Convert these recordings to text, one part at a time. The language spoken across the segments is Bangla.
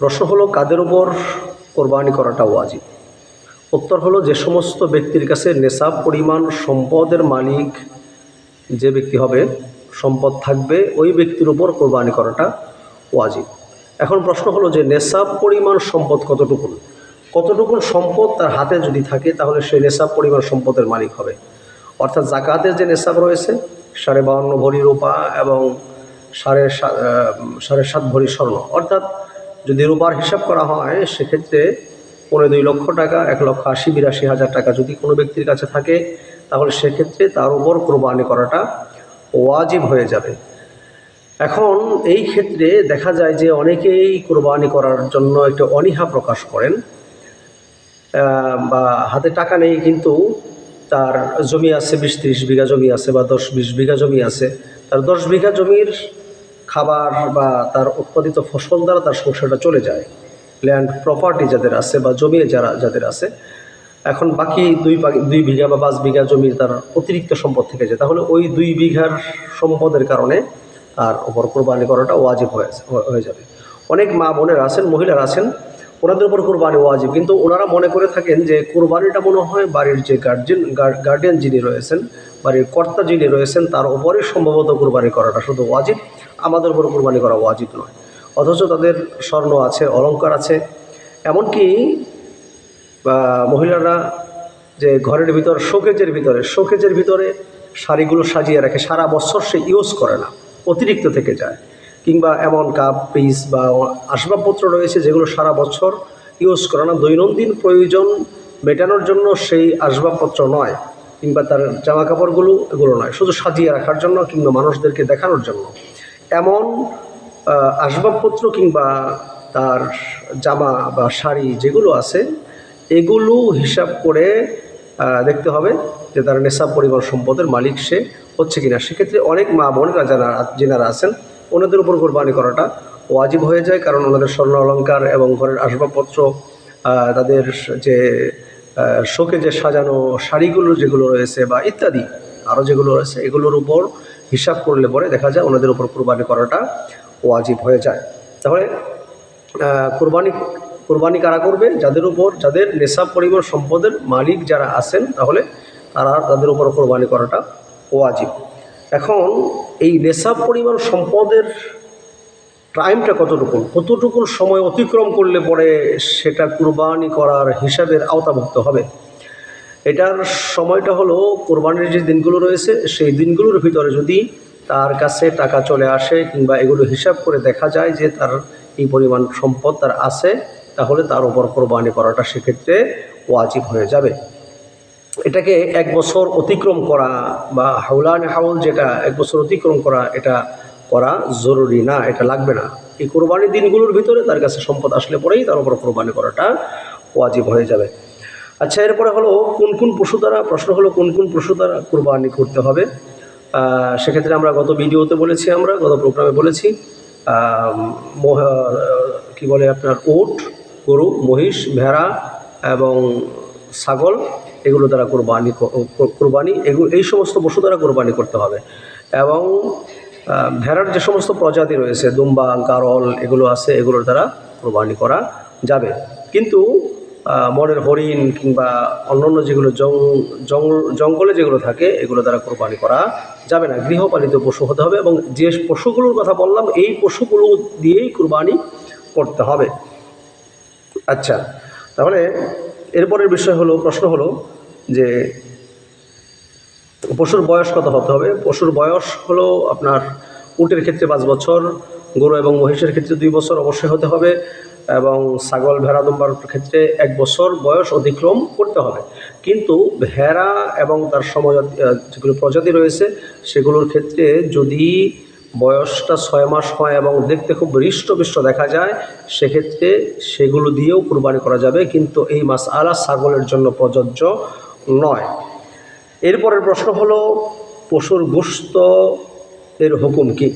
প্রশ্ন হলো কাদের উপর কোরবানি করাটা ওয়াজিব। উত্তর হলো যে সমস্ত ব্যক্তির কাছে নেশাব পরিমাণ সম্পদের মালিক যে ব্যক্তি হবে, সম্পদ থাকবে, ওই ব্যক্তির উপর কোরবানি করাটা ওয়াজিব। এখন প্রশ্ন হলো যে নেশাব পরিমাণ সম্পদ কতটুকুন সম্পদ তার হাতে যদি থাকে তাহলে সে নেশাব পরিমাণ সম্পদের মালিক হবে। অর্থাৎ জাকাতের যে নেশাব রয়েছে 52.5 ভরি রূপা এবং 7.5 ভরি স্বর্ণ, অর্থাৎ যদি রূপার হিসাব করা হয় সেক্ষেত্রে 2.25 লক্ষ টাকা, 1,80,82,000 টাকা যদি কোনো ব্যক্তির কাছে থাকে তাহলে সেক্ষেত্রে তার উপর কোরবানি করাটা ওয়াজিব হয়ে যাবে। এখন এই ক্ষেত্রে দেখা যায় যে অনেকেই কোরবানি করার জন্য একটু অনীহা প্রকাশ করেন, বা হাতে টাকা নেই কিন্তু তার জমি আছে 20-30 বিঘা জমি আছে বা 10-20 বিঘা জমি আছে, তার 10 বিঘা জমির খাবার বা তার উৎপাদিত ফসল দ্বারা তার সংসারটা চলে যায়, ল্যান্ড প্রপার্টি যাদের আছে বা জমি যাদের আছে। এখন বাকি 2 বিঘা বা 5 বিঘা জমির তার অতিরিক্ত সম্পদ থেকে যায়, তাহলে ওই 2 বিঘার সম্পদের কারণে তার উপর কোরবানি করাটা ওয়াজিব হয়ে যাবে। অনেক মা বোনেরা আছেন, মহিলারা আছেন, ওনাদের উপর কোরবানি ওয়াজিব, কিন্তু ওনারা মনে করে থাকেন যে কোরবানিটা মনে হয় বাড়ির যে গার্ডিয়ান যিনি রয়েছেন, বাড়ির কর্তা যিনি রয়েছেন তার উপরে সম্ভবত কোরবানি করাটা শুধু ওয়াজিব, আমাদের উপর কোরবানি করা ওয়াজিব নয়। অথচ তাদের স্বর্ণ আছে, অলংকার আছে, এমনকি মহিলারা যে ঘরের ভিতর শোকেজের ভিতরে শাড়িগুলো সাজিয়ে রাখে, সারা বছর সে ইউজ করে না, অতিরিক্ত থেকে যায়, কিংবা এমন কাপ পিস বা আসবাবপত্র রয়েছে যেগুলো সারা বছর ইউজ করে না, দৈনন্দিন প্রয়োজন মেটানোর জন্য সেই আসবাবপত্র নয়, কিংবা তার জামা কাপড়গুলো এগুলো নয়, শুধু সাজিয়ে রাখার জন্য কিংবা মানুষদেরকে দেখানোর জন্য এমন আসবাবপত্র কিংবা তার জামা বা শাড়ি যেগুলো আছে এগুলো হিসাব করে দেখতে হবে যে তার নেশাব পরিমাণ সম্পদের মালিক সে হচ্ছে কিনা। সেক্ষেত্রে অনেক মা বোনেরা যেনারা আছেন ওনাদের উপর কোরবানি করাটা ওয়াজিব হয়ে যায়, কারণ ওনাদের স্বর্ণ অলংকার এবং ঘরের আসবাবপত্র, তাদের যে শোকে যে সাজানো শাড়িগুলো যেগুলো রয়েছে বা ইত্যাদি আরও যেগুলো রয়েছে এগুলোর উপর হিসাব করলে পরে দেখা যায় ওনাদের উপর কোরবানি করাটা ওয়াজিব হয়ে যায়। তাহলে কোরবানি কারা করবে? যাদের নেশাব পরিমাণ সম্পদের মালিক যারা আছেন তাহলে তাদের উপর কোরবানি করাটা ওয়াজিব। এখন এই নেশাব পরিমাণ সম্পদের টাইমটা কতটুকু সময় অতিক্রম করলে পরে সেটা কোরবানি করার হিসাবের আওতাভুক্ত হবে। এটার সময়টা হলো কোরবানির যে দিনগুলো রয়েছে সেই দিনগুলোর ভিতরে যদি তার কাছে টাকা চলে আসে কিংবা এগুলো হিসাব করে দেখা যায় যে তার এই পরিমাণ সম্পদ তার আছে, তাহলে তার উপর কোরবানি করাটা সেক্ষেত্রে ওয়াজিব হয়ে যাবে। এটাকে 1 বছর অতিক্রম করা বা হাউলান হাউল, যেটা 1 বছর অতিক্রম করা, এটা করা জরুরি না, এটা লাগবে না। এই কোরবানির দিনগুলোর ভিতরে তার কাছে সম্পদ আসলে পরেই তার উপর কোরবানি করাটা ওয়াজিব হয়ে যাবে। আচ্ছা, এরপরে হলো কোন কোন পশু দ্বারা কোরবানি করতে হবে। সেক্ষেত্রে আমরা গত ভিডিওতে বলেছি, গত প্রোগ্রামে বলেছি, কি বলে আপনার উট, গরু, মহিষ, ভেড়া এবং ছাগল, এগুলো দ্বারা কোরবানি এই সমস্ত পশু দ্বারা কোরবানি করতে হবে। এবং ভেড়ার যে সমস্ত প্রজাতি রয়েছে, দুম্বা, গারল এগুলো আছে, এগুলোর দ্বারা কোরবানি করা যাবে। কিন্তু বনের হরিণ কিংবা অন্যান্য যেগুলো জঙ্গলে যেগুলো থাকে এগুলো দ্বারা কোরবানি করা যাবে না, গৃহপালিত পশু হতে হবে। এবং যে পশুগুলোর কথা বললাম এই পশুগুলো দিয়েই কোরবানি করতে হবে। আচ্ছা, তাহলে এরপরের প্রশ্ন হলো যে পশুর বয়স কত হতে হবে। পশুর বয়স হলো আপনার উটের ক্ষেত্রে 5 বছর, গরু এবং মহিষের ক্ষেত্রে 2 বছর অবশ্যই হতে হবে, এবং ছাগল, ভেড়া, দুম্বার ক্ষেত্রে 1 বছর বয়স অতিক্রম করতে হবে। কিন্তু ভেড়া এবং তার যেগুলো প্রজাতি রয়েছে সেগুলোর ক্ষেত্রে যদি বয়সটা 6 মাস হয় এবং দেখতে খুব হৃষ্টপুষ্ট দেখা যায় সেক্ষেত্রে সেগুলো দিয়েও কোরবানি করা যাবে, কিন্তু এই মাসআলা ছাগলের জন্য প্রযোজ্য নয়। এরপরের প্রশ্ন হলো পশুর গোশত এর হুকুম কি।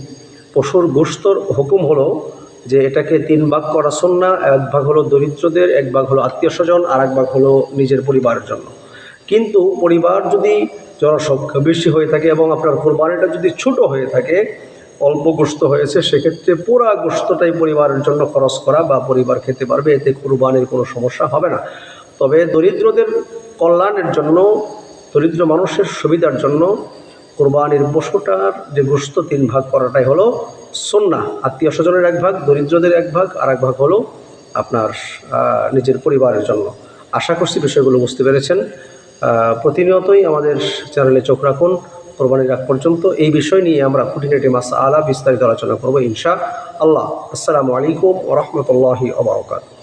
পশুর গোশতর হুকুম হলো যে এটাকে 3 ভাগ করা সুন্নাহ। 1 ভাগ হলো দরিদ্রদের, 1 ভাগ হলো আত্মীয় স্বজন, আর 1 ভাগ হলো নিজের পরিবারের জন্য। কিন্তু পরিবার যদি জনসংখ্যা বেশি হয়ে থাকে এবং আপনার কোরবানিটা যদি ছোট হয়ে থাকে অল্প গোশত হয়েছে, সেক্ষেত্রে পুরা গোশতটাই পরিবারের জন্য খরচ করা বা পরিবার খেতে পারবে, এতে কুরবানির কোনো সমস্যা হবে না। তবে দরিদ্রদের কল্যাণের জন্য, দরিদ্র মানুষের সুবিধার জন্য কুরবানির পশুটার যে গোশত 3 ভাগ করাটাই হলো সুন্নাহ। আত্মীয় স্বজনের 1 ভাগ, দরিদ্রদের 1 ভাগ, আর 1 ভাগ হলো আপনার নিজের পরিবারের জন্য। আশা করছি বিষয়গুলো বুঝতে পেরেছেন। প্রতিনিয়তই আমাদের চ্যানেলে চোখ রাখুন। কোরবানির আগ পর্যন্ত এই বিষয় নিয়ে আমরা খুঁটিনাটি মাসআলা বিস্তারিত আলোচনা করব ইনশাআল্লাহ। আসসালামু আলাইকুম ওয়া রাহমাতুল্লাহি ওয়া বারাকাতুহু।